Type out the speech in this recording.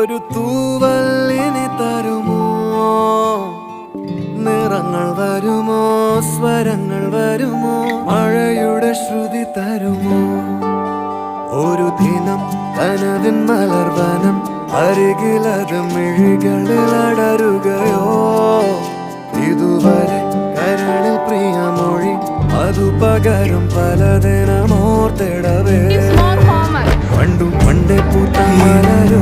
ഒരു തൂവല്ലിനി തരുമോ? നിറങ്ങൾ വരുമോ? സ്വരങ്ങൾ വരുമോ? മഴയുടെ ശ്രുതി തരുമോ? ഒരു ദിനം കനവിൻ മലർവനം അരികിലത് മിഴികളിൽ അടരുകയോ? ഇതുവരെ കരളിൽ പ്രിയമൊഴി അതു പകരം പലതിനമോർത്തിടവേ. പണ്ടു പണ്ടേ പൂത്ത മലരു